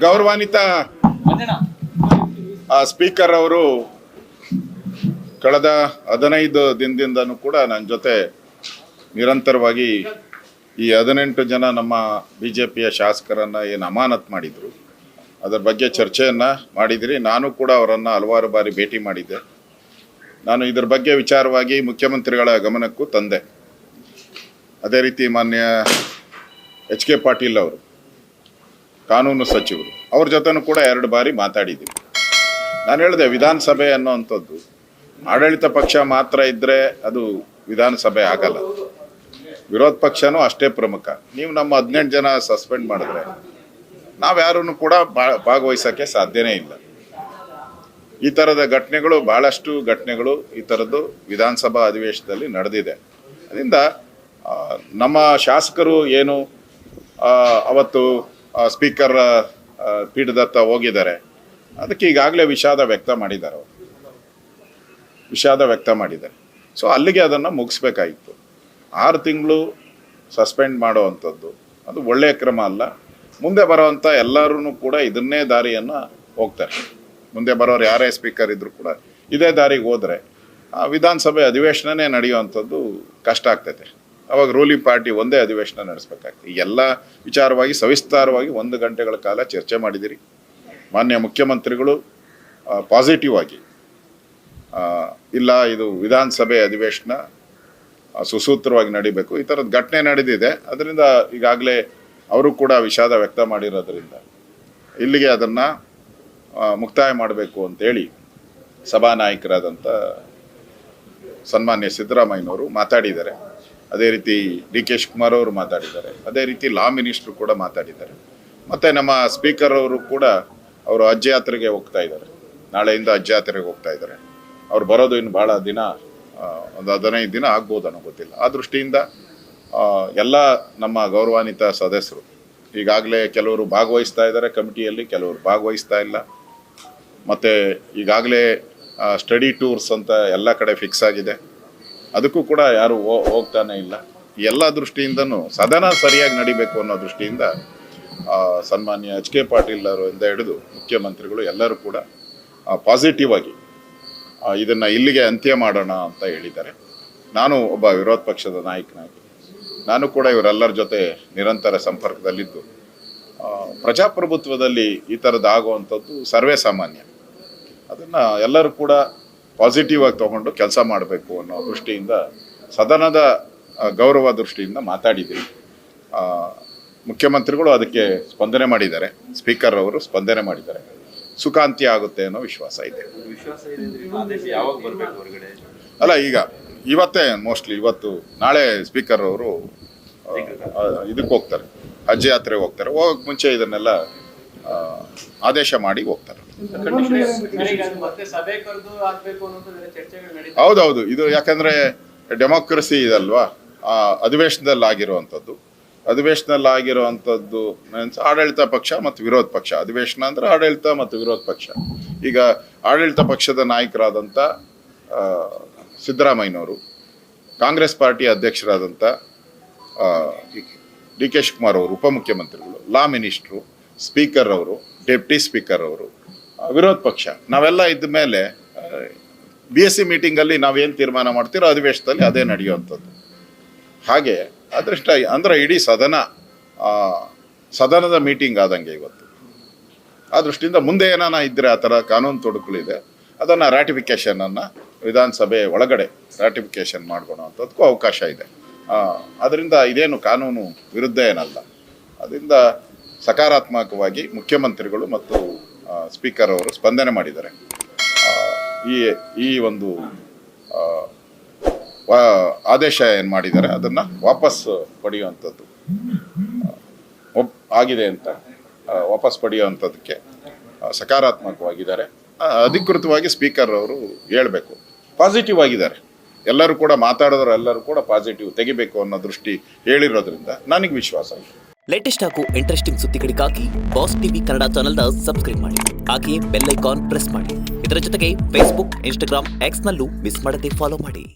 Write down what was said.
ಗೌರವಾನ್ವಿತ ಸ್ಪೀಕರ್ ಅವರು ಕಳೆದ 15 ದಿನದಿಂದನೂ ಕೂಡ ನನ್ನ ಜೊತೆ ನಿರಂತರವಾಗಿ ಈ 18 ಜನ ನಮ್ಮ ಬಿಜೆಪಿಯ ಶಾಸಕರನ್ನ ಏನು ಅಮಾನತ್ ಮಾಡಿದ್ರು ಅದರ ಬಗ್ಗೆ ಚರ್ಚೆಯನ್ನ ಮಾಡಿದ್ರಿ. ನಾನು ಕೂಡ ಅವರನ್ನು ಹಲವಾರು ಬಾರಿ ಭೇಟಿ ಮಾಡಿದ್ದೆ. ನಾನು ಇದರ ಬಗ್ಗೆ ವಿಚಾರವಾಗಿ ಮುಖ್ಯಮಂತ್ರಿಗಳ ಗಮನಕ್ಕೂ ತಂದೆ. ಅದೇ ರೀತಿ ಮಾನ್ಯ ಎಚ್ ಕೆ ಪಾಟೀಲ್ ಅವರು ಕಾನೂನು ಸಚಿವರು ಅವ್ರ ಜೊತೆನೂ ಕೂಡ 2 ಬಾರಿ ಮಾತಾಡಿದ್ದೀವಿ. ನಾನು ಹೇಳಿದೆ, ವಿಧಾನಸಭೆ ಅನ್ನೋವಂಥದ್ದು ಆಡಳಿತ ಪಕ್ಷ ಮಾತ್ರ ಇದ್ದರೆ ಅದು ವಿಧಾನಸಭೆ ಆಗಲ್ಲ, ವಿರೋಧ ಪಕ್ಷನೂ ಅಷ್ಟೇ ಪ್ರಮುಖ. ನೀವು ನಮ್ಮ 18 ಜನ ಸಸ್ಪೆಂಡ್ ಮಾಡಿದ್ರೆ ನಾವ್ಯಾರೂ ಕೂಡ ಭಾಗವಹಿಸೋಕ್ಕೆ ಸಾಧ್ಯನೇ ಇಲ್ಲ. ಈ ಥರದ ಘಟನೆಗಳು, ಭಾಳಷ್ಟು ಘಟನೆಗಳು ಈ ಥರದ್ದು ವಿಧಾನಸಭಾ ಅಧಿವೇಶನದಲ್ಲಿ ನಡೆದಿದೆ. ಅದರಿಂದ ನಮ್ಮ ಶಾಸಕರು ಏನು ಅವತ್ತು ಸ್ಪೀಕರ್ ಪೀಠದತ್ತ ಹೋಗಿದ್ದಾರೆ, ಅದಕ್ಕೆ ಈಗಾಗಲೇ ವಿಷಾದ ವ್ಯಕ್ತ ಮಾಡಿದ್ದಾರೆ. ಸೊ ಅಲ್ಲಿಗೆ ಅದನ್ನು ಮುಗಿಸ್ಬೇಕಾಗಿತ್ತು. 6 ತಿಂಗಳು ಸಸ್ಪೆಂಡ್ ಮಾಡೋವಂಥದ್ದು ಅದು ಒಳ್ಳೆಯ ಕ್ರಮ ಅಲ್ಲ. ಮುಂದೆ ಬರೋವಂಥ ಎಲ್ಲರೂ ಕೂಡ ಇದನ್ನೇ ದಾರಿಯನ್ನು ಹೋಗ್ತಾರೆ. ಮುಂದೆ ಬರೋರು ಯಾರೇ ಸ್ಪೀಕರ್ ಇದ್ದರೂ ಕೂಡ ಇದೇ ದಾರಿಗೆ ಹೋದರೆ ವಿಧಾನಸಭೆ ಅಧಿವೇಶನನೇ ನಡೆಯುವಂಥದ್ದು ಕಷ್ಟ ಆಗ್ತೈತೆ. ಅವಾಗ ರೂಲಿಂಗ್ ಪಾರ್ಟಿ ಒಂದೇ ಅಧಿವೇಶನ ನಡೆಸಬೇಕಾಗ್ತದೆ. ಎಲ್ಲ ವಿಚಾರವಾಗಿ ಸವಿಸ್ತಾರವಾಗಿ 1 ಗಂಟೆಗಳ ಕಾಲ ಚರ್ಚೆ ಮಾಡಿದಿರಿ. ಮಾನ್ಯ ಮುಖ್ಯಮಂತ್ರಿಗಳು ಪಾಸಿಟಿವ್ ಆಗಿ ಇಲ್ಲ, ಇದು ವಿಧಾನಸಭೆ ಅಧಿವೇಶನ ಸುಸೂತ್ರವಾಗಿ ನಡಿಬೇಕು, ಈ ಥರದ ಘಟನೆ ನಡೆದಿದೆ, ಅದರಿಂದ ಈಗಾಗಲೇ ಅವರು ಕೂಡ ವಿಷಾದ ವ್ಯಕ್ತ ಮಾಡಿರೋದ್ರಿಂದ ಇಲ್ಲಿಗೆ ಅದನ್ನು ಮುಕ್ತಾಯ ಮಾಡಬೇಕು ಅಂತೇಳಿ ಸಭಾನಾಯಕರಾದಂಥ ಸನ್ಮಾನ್ಯ ಸಿದ್ದರಾಮಯ್ಯನವರು ಮಾತಾಡಿದ್ದಾರೆ. ಅದೇ ರೀತಿ ಡಿ ಕೆ ಶಿವಕುಮಾರ್ ಅವರು ಮಾತಾಡಿದ್ದಾರೆ. ಅದೇ ರೀತಿ ಲಾ ಮಿನಿಸ್ಟ್ರು ಕೂಡ ಮಾತಾಡಿದ್ದಾರೆ. ಮತ್ತು ನಮ್ಮ ಸ್ಪೀಕರ್ ಅವರು ಕೂಡ ಅವರು ಹಜ್ ಯಾತ್ರೆಗೆ ಹೋಗ್ತಾ ಇದ್ದಾರೆ. ನಾಳೆಯಿಂದ ಹಜ್ ಯಾತ್ರೆಗೆ ಹೋಗ್ತಾ ಇದ್ದಾರೆ. ಅವ್ರು ಬರೋದು ಇನ್ನು ಭಾಳ ದಿನ, ಒಂದು 15 ದಿನ ಆಗ್ಬೋದು ಅನ್ನೋ ಗೊತ್ತಿಲ್ಲ. ಆ ದೃಷ್ಟಿಯಿಂದ ಎಲ್ಲ ನಮ್ಮ ಗೌರವಾನ್ವಿತ ಸದಸ್ಯರು ಈಗಾಗಲೇ ಕೆಲವರು ಭಾಗವಹಿಸ್ತಾ ಇದ್ದಾರೆ ಕಮಿಟಿಯಲ್ಲಿ, ಕೆಲವರು ಭಾಗವಹಿಸ್ತಾ ಇಲ್ಲ. ಮತ್ತು ಈಗಾಗಲೇ ಸ್ಟಡಿ ಟೂರ್ಸ್ ಅಂತ ಎಲ್ಲ ಕಡೆ ಫಿಕ್ಸ್ ಆಗಿದೆ, ಅದಕ್ಕೂ ಕೂಡ ಯಾರು ಹೋಗ್ತಾನೆ ಇಲ್ಲ. ಎಲ್ಲ ದೃಷ್ಟಿಯಿಂದನೂ ಸದನ ಸರಿಯಾಗಿ ನಡಿಬೇಕು ಅನ್ನೋ ದೃಷ್ಟಿಯಿಂದ ಸನ್ಮಾನ್ಯ ಎಚ್ ಕೆ ಪಾಟೀಲ್ ಅವರಿಂದ ಹಿಡಿದು ಮುಖ್ಯಮಂತ್ರಿಗಳು ಎಲ್ಲರೂ ಕೂಡ ಪಾಸಿಟಿವ್ ಆಗಿ ಇದನ್ನು ಇಲ್ಲಿಗೆ ಅಂತ್ಯ ಮಾಡೋಣ ಅಂತ ಹೇಳಿದ್ದಾರೆ. ನಾನು ಒಬ್ಬ ವಿರೋಧ ಪಕ್ಷದ ನಾಯಕನಾಗಿ ನಾನು ಕೂಡ ಇವರೆಲ್ಲರ ಜೊತೆ ನಿರಂತರ ಸಂಪರ್ಕದಲ್ಲಿದ್ದು, ಪ್ರಜಾಪ್ರಭುತ್ವದಲ್ಲಿ ಈ ಥರದ್ದು ಆಗುವಂಥದ್ದು ಸರ್ವೇ ಸಾಮಾನ್ಯ. ಅದನ್ನು ಎಲ್ಲರೂ ಕೂಡ ಪಾಸಿಟಿವ್ ಆಗಿ ತೊಗೊಂಡು ಕೆಲಸ ಮಾಡಬೇಕು ಅನ್ನೋ ದೃಷ್ಟಿಯಿಂದ ಸದನದ ಗೌರವ ದೃಷ್ಟಿಯಿಂದ ಮಾತಾಡಿದ್ದೀವಿ. ಮುಖ್ಯಮಂತ್ರಿಗಳು ಅದಕ್ಕೆ ಸ್ಪಂದನೆ ಮಾಡಿದ್ದಾರೆ, ಸ್ಪೀಕರ್ ಅವರು ಸ್ಪಂದನೆ ಮಾಡಿದ್ದಾರೆ. ಸುಖಾಂತ್ಯ ಆಗುತ್ತೆ ಅನ್ನೋ ವಿಶ್ವಾಸ ಇದೆ. ಅಲ್ಲ, ಈಗ ಇವತ್ತೇ ಮೋಸ್ಟ್ಲಿ ಇವತ್ತು ನಾಳೆ ಸ್ಪೀಕರ್ ಅವರು ಇದಕ್ಕೆ ಹೋಗ್ತಾರೆ, ಹಜ್ ಯಾತ್ರೆಗೆ ಹೋಗ್ತಾರೆ. ಹೋಗಕ್ಕೆ ಮುಂಚೆ ಇದನ್ನೆಲ್ಲ ಆದೇಶ ಮಾಡಿ ಹೋಗ್ತಾರೆ. ಹೌದೌದು, ಇದು ಯಾಕಂದ್ರೆ ಡೆಮೋಕ್ರಸಿ ಇದಲ್ವಾ, ಅಧಿವೇಶನದಲ್ಲಿ ಆಗಿರುವಂಥದ್ದು ಆಡಳಿತ ಪಕ್ಷ ಮತ್ತು ವಿರೋಧ ಪಕ್ಷ. ಅಧಿವೇಶನ ಅಂದ್ರೆ ಆಡಳಿತ ಮತ್ತು ವಿರೋಧ ಪಕ್ಷ. ಈಗ ಆಡಳಿತ ಪಕ್ಷದ ನಾಯಕರಾದಂಥ ಸಿದ್ದರಾಮಯ್ಯನವರು, ಕಾಂಗ್ರೆಸ್ ಪಾರ್ಟಿ ಅಧ್ಯಕ್ಷರಾದಂಥ ಡಿ ಕೆ ಶಿವಕುಮಾರ್ ಅವರು, ಉಪಮುಖ್ಯಮಂತ್ರಿಗಳು, ಲಾ ಮಿನಿಸ್ಟ್ರು, ಸ್ಪೀಕರ್ ಅವರು, ಡೆಪ್ಟಿ ಸ್ಪೀಕರ್ ಅವರು, ವಿರೋಧ ಪಕ್ಷ, ನಾವೆಲ್ಲ ಇದ್ದ ಮೇಲೆ BSc ಮೀಟಿಂಗಲ್ಲಿ ನಾವೇನು ತೀರ್ಮಾನ ಮಾಡ್ತೀರೋ ಅಧಿವೇಶನದಲ್ಲಿ ಅದೇ ನಡೆಯುವಂಥದ್ದು. ಹಾಗೆ ಅದೃಷ್ಟ ಅಂದರೆ ಇಡೀ ಸದನದ ಮೀಟಿಂಗ್ ಆದಂಗೆ ಇವತ್ತು. ಆ ದೃಷ್ಟಿಯಿಂದ ಮುಂದೆ ಏನಾನ ಇದ್ದರೆ ಆ ಥರ ಕಾನೂನು ತೊಡಕುಗಳಿದೆ, ಅದನ್ನು ರ್ಯಾಟಿಫಿಕೇಷನನ್ನು ವಿಧಾನಸಭೆ ಒಳಗಡೆ ರ್ಯಾಟಿಫಿಕೇಷನ್ ಮಾಡ್ಕೊಳೋವಂಥದ್ದಕ್ಕೂ ಅವಕಾಶ ಇದೆ. ಅದರಿಂದ ಇದೇನು ಕಾನೂನು ವಿರುದ್ಧ ಏನಲ್ಲ. ಅದರಿಂದ ಸಕಾರಾತ್ಮಕವಾಗಿ ಮುಖ್ಯಮಂತ್ರಿಗಳು ಮತ್ತು ಸ್ಪೀಕರ್ ಅವರು ಸ್ಪಂದನೆ ಮಾಡಿದ್ದಾರೆ. ಈ ಒಂದು ಆದೇಶ ಏನು ಮಾಡಿದ್ದಾರೆ ಅದನ್ನು ವಾಪಸ್ ಪಡೆಯುವಂಥದ್ದು ಆಗಿದೆ ಅಂತ ವಾಪಸ್ ಪಡೆಯುವಂಥದ್ದಕ್ಕೆ ಸಕಾರಾತ್ಮಕವಾಗಿದ್ದಾರೆ. ಅಧಿಕೃತವಾಗಿ ಸ್ಪೀಕರ್ ಅವರು ಹೇಳಬೇಕು, ಪಾಸಿಟಿವ್ ಆಗಿದ್ದಾರೆ. ಎಲ್ಲರೂ ಕೂಡ ಮಾತಾಡಿದ್ರು, ಎಲ್ಲರೂ ಕೂಡ ಪಾಸಿಟಿವ್ ತೆಗಿಬೇಕು ಅನ್ನೋ ದೃಷ್ಟಿ ಹೇಳಿರೋದ್ರಿಂದ ನನಗೆ ವಿಶ್ವಾಸ ಇದೆ. ಲೇಟೆಸ್ಟ್ ಹಾಗೂ ಇಂಟ್ರೆಸ್ಟಿಂಗ್ ಸುದ್ದಿಗಳಿಗಾಗಿ ಬಾಸ್ ಟಿವಿ ಕನ್ನಡ ಚಾನೆಲ್ನ ಸಬ್ಸ್ಕ್ರೈಬ್ ಮಾಡಿ. ಹಾಗೆಯೇ ಬೆಲ್ ಐಕಾನ್ ಪ್ರೆಸ್ ಮಾಡಿ. ಇದರ ಜೊತೆಗೆ ಫೇಸ್ಬುಕ್, ಇನ್ಸ್ಟಾಗ್ರಾಮ್, ಎಕ್ಸ್ನಲ್ಲೂ ಮಿಸ್ ಮಾಡದೆ ಫಾಲೋ ಮಾಡಿ.